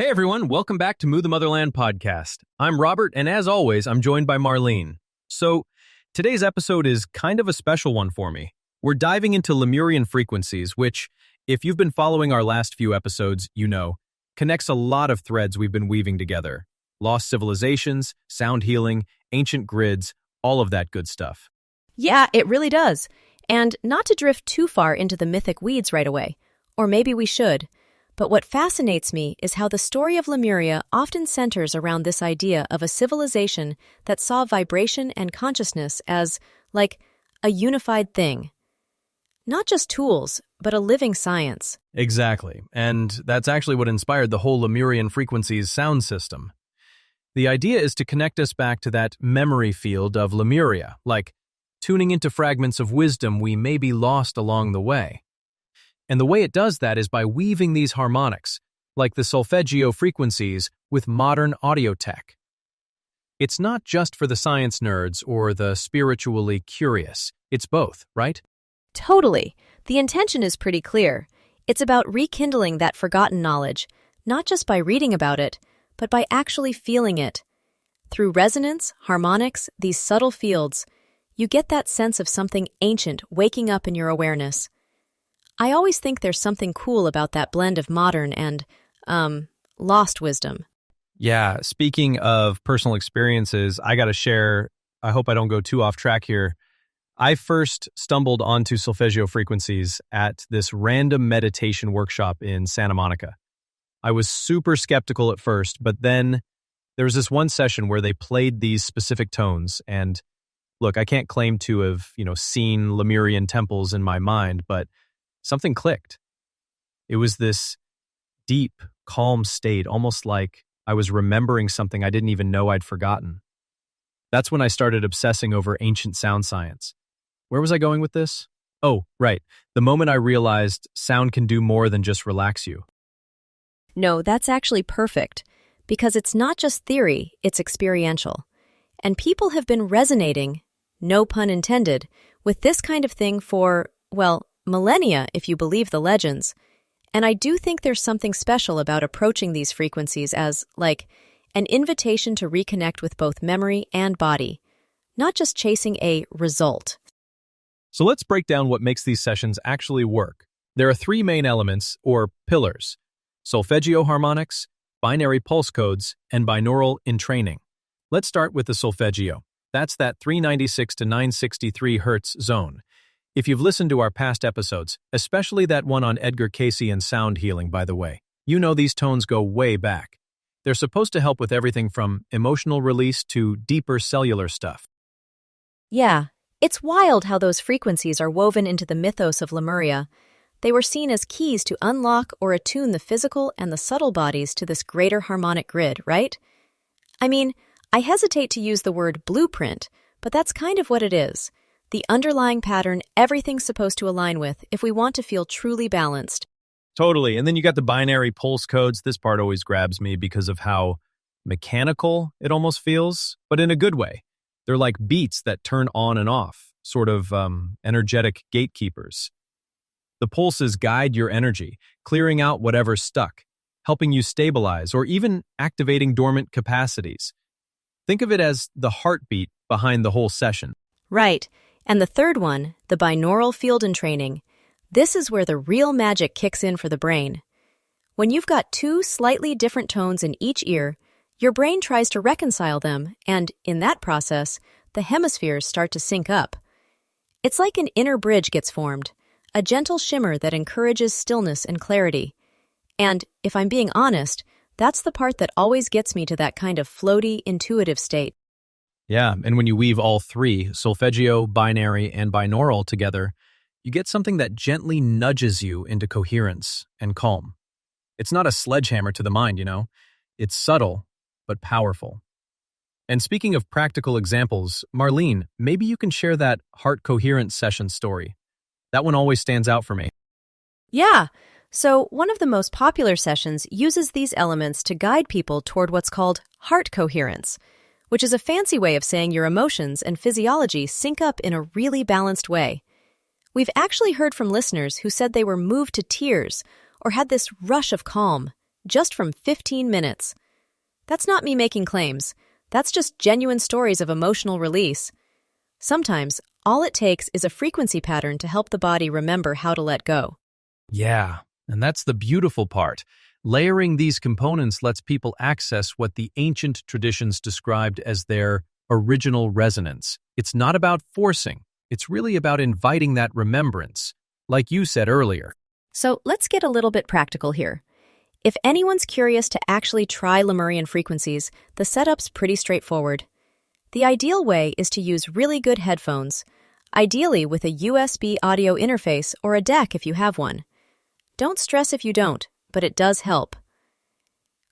Hey everyone, welcome back to MU the Motherland podcast. I'm Robert, and as always, I'm joined by Marlene. So, today's episode is kind of a special one for me. We're diving into Lemurian Frequencies, which, if you've been following our last few episodes, you know, connects a lot of threads we've been weaving together. Lost civilizations, sound healing, ancient grids, all of that good stuff. Yeah, it really does. And not to drift too far into the mythic weeds right away, or maybe we should. But what fascinates me is how the story of Lemuria often centers around this idea of a civilization that saw vibration and consciousness as, like, a unified thing. Not just tools, but a living science. Exactly, and that's actually what inspired the whole Lemurian Frequencies sound system. The idea is to connect us back to that memory field of Lemuria, like tuning into fragments of wisdom we may be lost along the way. And the way it does that is by weaving these harmonics, like the Solfeggio frequencies, with modern audio tech. It's not just for the science nerds or the spiritually curious. It's both, right? Totally. The intention is pretty clear. It's about rekindling that forgotten knowledge, not just by reading about it, but by actually feeling it. Through resonance, harmonics, these subtle fields, you get that sense of something ancient waking up in your awareness. I always think there's something cool about that blend of modern and, lost wisdom. Yeah, speaking of personal experiences, I gotta share, I hope I don't go too off track here. I first stumbled onto Solfeggio frequencies at this random meditation workshop in Santa Monica. I was super skeptical at first, but then there was this one session where they played these specific tones, and look, I can't claim to have, seen Lemurian temples in my mind, but something clicked. It was this deep, calm state, almost like I was remembering something I didn't even know I'd forgotten. That's when I started obsessing over ancient sound science. Where was I going with this? Oh, right. The moment I realized sound can do more than just relax you. No, that's actually perfect, because it's not just theory, it's experiential. And people have been resonating, no pun intended, with this kind of thing for, well, millennia, if you believe the legends. And I do think there's something special about approaching these frequencies as, like, an invitation to reconnect with both memory and body, not just chasing a result. So let's break down what makes these sessions actually work. There are three main elements, or pillars: Solfeggio harmonics, binary pulse codes, and binaural entraining. Let's start with the Solfeggio. That's that 396 to 963 Hz zone. If you've listened to our past episodes, especially that one on Edgar Cayce and sound healing, by the way, you know these tones go way back. They're supposed to help with everything from emotional release to deeper cellular stuff. Yeah, it's wild how those frequencies are woven into the mythos of Lemuria. They were seen as keys to unlock or attune the physical and the subtle bodies to this greater harmonic grid, right? I mean, I hesitate to use the word blueprint, but that's kind of what it is. The underlying pattern everything's supposed to align with if we want to feel truly balanced. Totally. And then you got the binary pulse codes. This part always grabs me because of how mechanical it almost feels, but in a good way. They're like beats that turn on and off, sort of energetic gatekeepers. The pulses guide your energy, clearing out whatever's stuck, helping you stabilize, or even activating dormant capacities. Think of it as the heartbeat behind the whole session. Right. And the third one, the binaural field entraining, this is where the real magic kicks in for the brain. When you've got two slightly different tones in each ear, your brain tries to reconcile them, and in that process, the hemispheres start to sync up. It's like an inner bridge gets formed, a gentle shimmer that encourages stillness and clarity. And, if I'm being honest, that's the part that always gets me to that kind of floaty, intuitive state. Yeah, and when you weave all three, solfeggio, binary, and binaural together, you get something that gently nudges you into coherence and calm. It's not a sledgehammer to the mind, It's subtle, but powerful. And speaking of practical examples, Marlene, maybe you can share that heart coherence session story. That one always stands out for me. Yeah. So one of the most popular sessions uses these elements to guide people toward what's called heart coherence, which is a fancy way of saying your emotions and physiology sync up in a really balanced way. We've actually heard from listeners who said they were moved to tears or had this rush of calm, just from 15 minutes. That's not me making claims. That's just genuine stories of emotional release. Sometimes, all it takes is a frequency pattern to help the body remember how to let go. Yeah, and that's the beautiful part. Layering these components lets people access what the ancient traditions described as their original resonance. It's not about forcing. It's really about inviting that remembrance, like you said earlier. So let's get a little bit practical here. If anyone's curious to actually try Lemurian frequencies, the setup's pretty straightforward. The ideal way is to use really good headphones, ideally with a USB audio interface or a DAC if you have one. Don't stress if you don't, but it does help.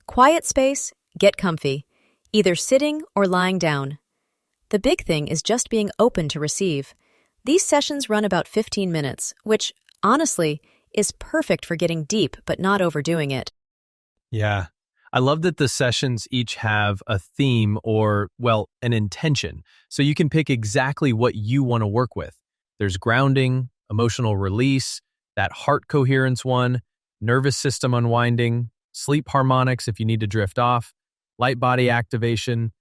Quiet space, get comfy, either sitting or lying down. The big thing is just being open to receive. These sessions run about 15 minutes, which, honestly, is perfect for getting deep but not overdoing it. Yeah. I love that the sessions each have a theme or, well, an intention, so you can pick exactly what you want to work with. There's grounding, emotional release, that heart coherence one, nervous system unwinding, sleep harmonics if you need to drift off, light body activation.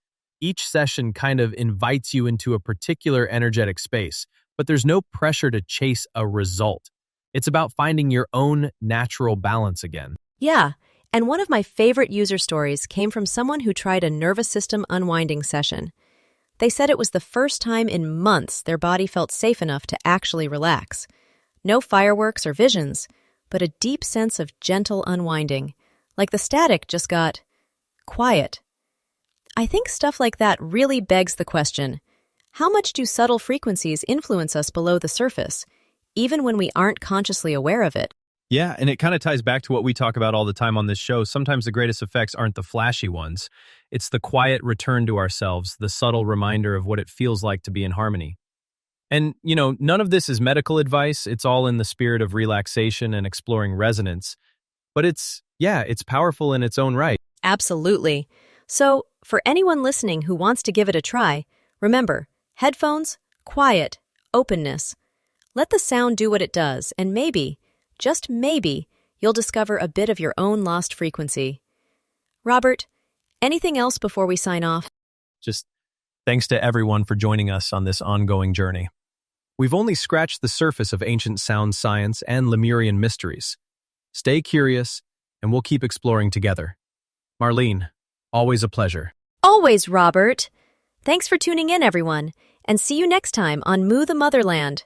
Each session kind of invites you into a particular energetic space, but there's no pressure to chase a result. It's about finding your own natural balance again. Yeah, and one of my favorite user stories came from someone who tried a nervous system unwinding session. They said it was the first time in months their body felt safe enough to actually relax. No fireworks or visions, but a deep sense of gentle unwinding, like the static just got quiet. I think stuff like that really begs the question, how much do subtle frequencies influence us below the surface, even when we aren't consciously aware of it? Yeah, and it kind of ties back to what we talk about all the time on this show. Sometimes the greatest effects aren't the flashy ones. It's the quiet return to ourselves, the subtle reminder of what it feels like to be in harmony. And, none of this is medical advice. It's all in the spirit of relaxation and exploring resonance. But it's powerful in its own right. Absolutely. So, for anyone listening who wants to give it a try, remember, headphones, quiet, openness. Let the sound do what it does, and maybe, just maybe, you'll discover a bit of your own lost frequency. Robert, anything else before we sign off? Just thanks to everyone for joining us on this ongoing journey. We've only scratched the surface of ancient sound science and Lemurian mysteries. Stay curious, and we'll keep exploring together. Marlene, always a pleasure. Always, Robert. Thanks for tuning in, everyone, and see you next time on MU the Motherland.